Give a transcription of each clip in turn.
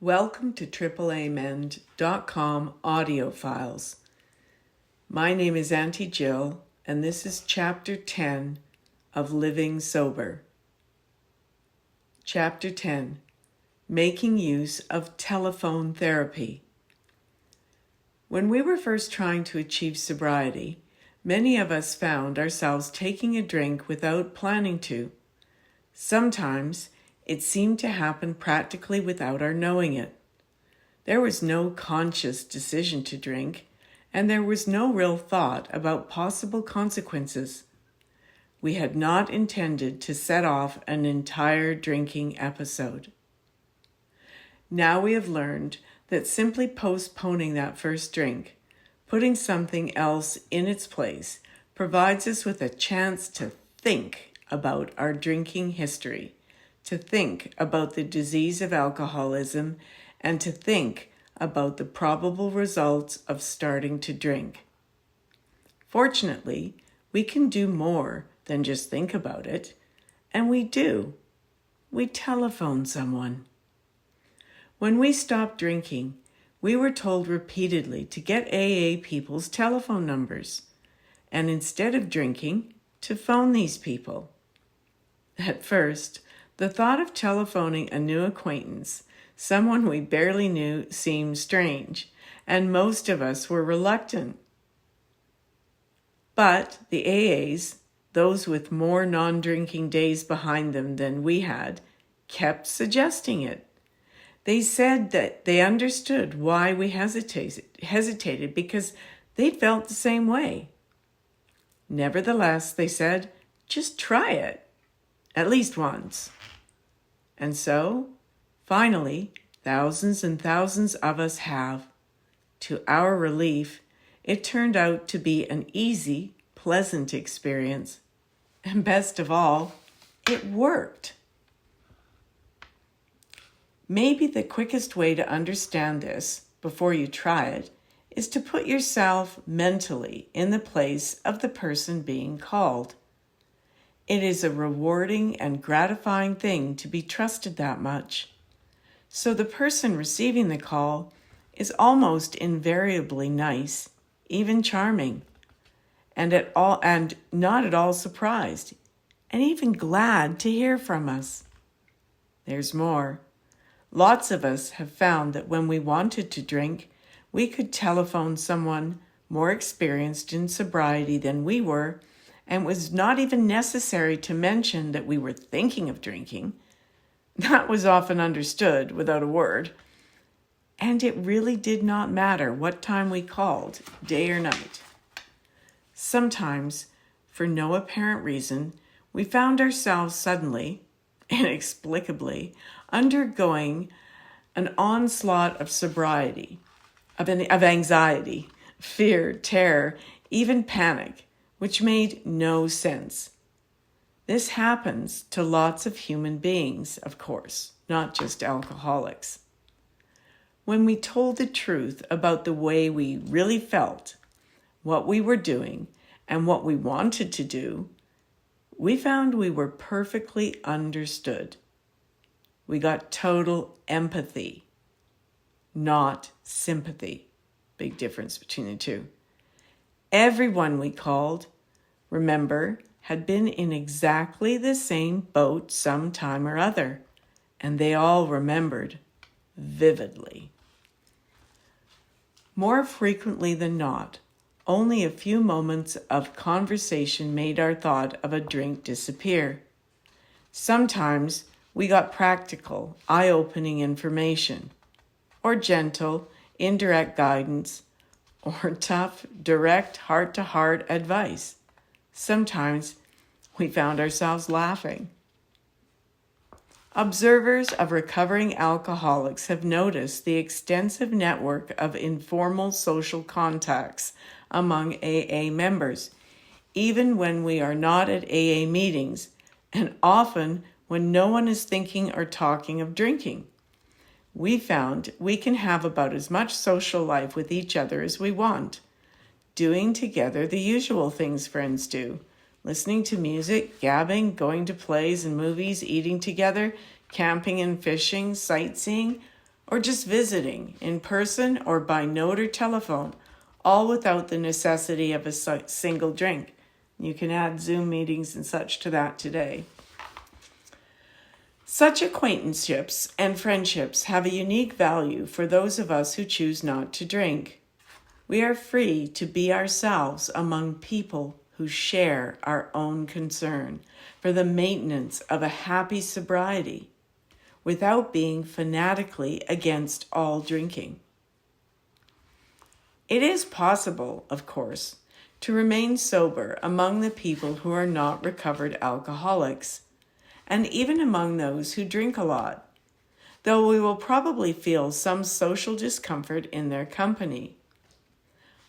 Welcome to AAAmend.com audio files. My name is Auntie Jill, and this is Chapter 10 of Living Sober. Chapter 10, Making Use of Telephone Therapy. When we were first trying to achieve sobriety, many of us found ourselves taking a drink without planning to. Sometimes it seemed to happen practically without our knowing it. There was no conscious decision to drink, and there was no real thought about possible consequences. We had not intended to set off an entire drinking episode. Now we have learned that simply postponing that first drink, putting something else in its place, provides us with a chance to think about our drinking history, to think about the disease of alcoholism, and to think about the probable results of starting to drink. Fortunately, we can do more than just think about it, and we do. We telephone someone. When we stopped drinking, we were told repeatedly to get AA people's telephone numbers, and instead of drinking, to phone these people. At first, the thought of telephoning a new acquaintance, someone we barely knew, seemed strange, and most of us were reluctant. But the AAs, those with more non-drinking days behind them than we had, kept suggesting it. They said that they understood why we hesitated because they'd felt the same way. Nevertheless, they said, just try it, at least once. And so, finally, thousands and thousands of us have. To our relief, it turned out to be an easy, pleasant experience. And best of all, it worked. Maybe the quickest way to understand this before you try it is to put yourself mentally in the place of the person being called. It is a rewarding and gratifying thing to be trusted that much. So the person receiving the call is almost invariably nice, even charming, and not at all surprised, and even glad to hear from us. There's more. Lots of us have found that when we wanted to drink, we could telephone someone more experienced in sobriety than we were, and it was not even necessary to mention that we were thinking of drinking. That was often understood without a word. And it really did not matter what time we called, day or night. Sometimes, for no apparent reason, we found ourselves suddenly, inexplicably, undergoing an onslaught of sobriety, of anxiety, fear, terror, even panic, which made no sense. This happens to lots of human beings, of course, not just alcoholics. When we told the truth about the way we really felt, what we were doing, and what we wanted to do, we found we were perfectly understood. We got total empathy, not sympathy. Big difference between the two. Everyone we called, remember, had been in exactly the same boat some time or other, and they all remembered vividly. More frequently than not, only a few moments of conversation made our thought of a drink disappear. Sometimes we got practical, eye-opening information, or gentle, indirect guidance, or tough, direct, heart-to-heart advice. Sometimes we found ourselves laughing. Observers of recovering alcoholics have noticed the extensive network of informal social contacts among AA members, even when we are not at AA meetings, and often when no one is thinking or talking of drinking. We found we can have about as much social life with each other as we want, doing together the usual things friends do, listening to music, gabbing, going to plays and movies, eating together, camping and fishing, sightseeing, or just visiting in person or by note or telephone, all without the necessity of a single drink. You can add Zoom meetings and such to that today. Such acquaintanceships and friendships have a unique value for those of us who choose not to drink. We are free to be ourselves among people who share our own concern for the maintenance of a happy sobriety without being fanatically against all drinking. It is possible, of course, to remain sober among the people who are not recovered alcoholics, and even among those who drink a lot, though we will probably feel some social discomfort in their company.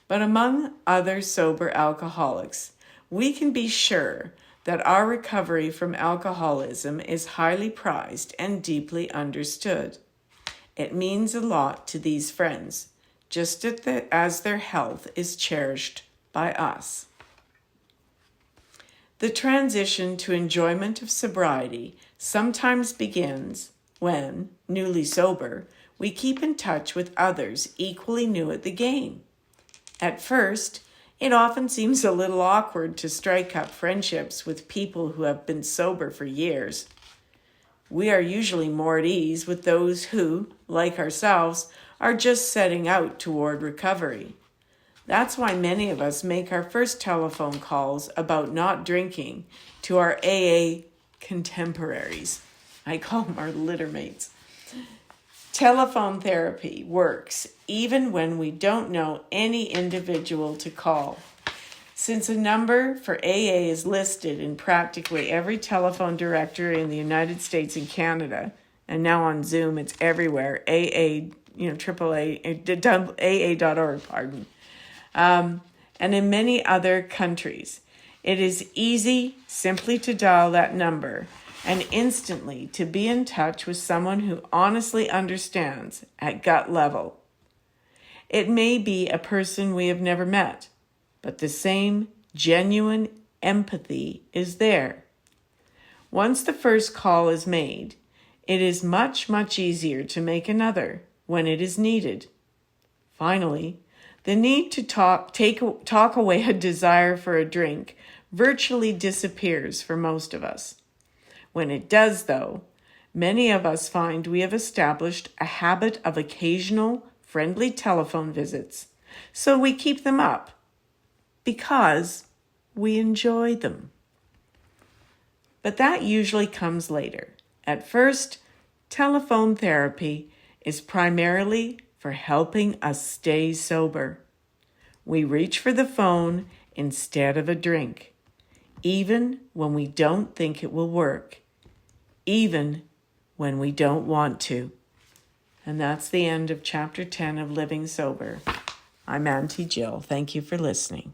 But among other sober alcoholics, we can be sure that our recovery from alcoholism is highly prized and deeply understood. It means a lot to these friends, just as their health is cherished by us. The transition to enjoyment of sobriety sometimes begins when, newly sober, we keep in touch with others equally new at the game. At first, it often seems a little awkward to strike up friendships with people who have been sober for years. We are usually more at ease with those who, like ourselves, are just setting out toward recovery. That's why many of us make our first telephone calls about not drinking to our AA contemporaries. I call them our littermates. Telephone therapy works even when we don't know any individual to call. Since a number for AA is listed in practically every telephone directory in the United States and Canada, and now on Zoom it's everywhere, AA.org, and in many other countries. It is easy simply to dial that number and instantly to be in touch with someone who honestly understands at gut level. It may be a person we have never met, but the same genuine empathy is there. Once the first call is made, it is much, much easier to make another when it is needed. Finally, the need to talk away a desire for a drink virtually disappears for most of us. When it does, though, many of us find we have established a habit of occasional friendly telephone visits, so we keep them up because we enjoy them. But that usually comes later. At first, telephone therapy is primarily for helping us stay sober. We reach for the phone instead of a drink, even when we don't think it will work, even when we don't want to. And that's the end of Chapter 10 of Living Sober. I'm Auntie Jill. Thank you for listening.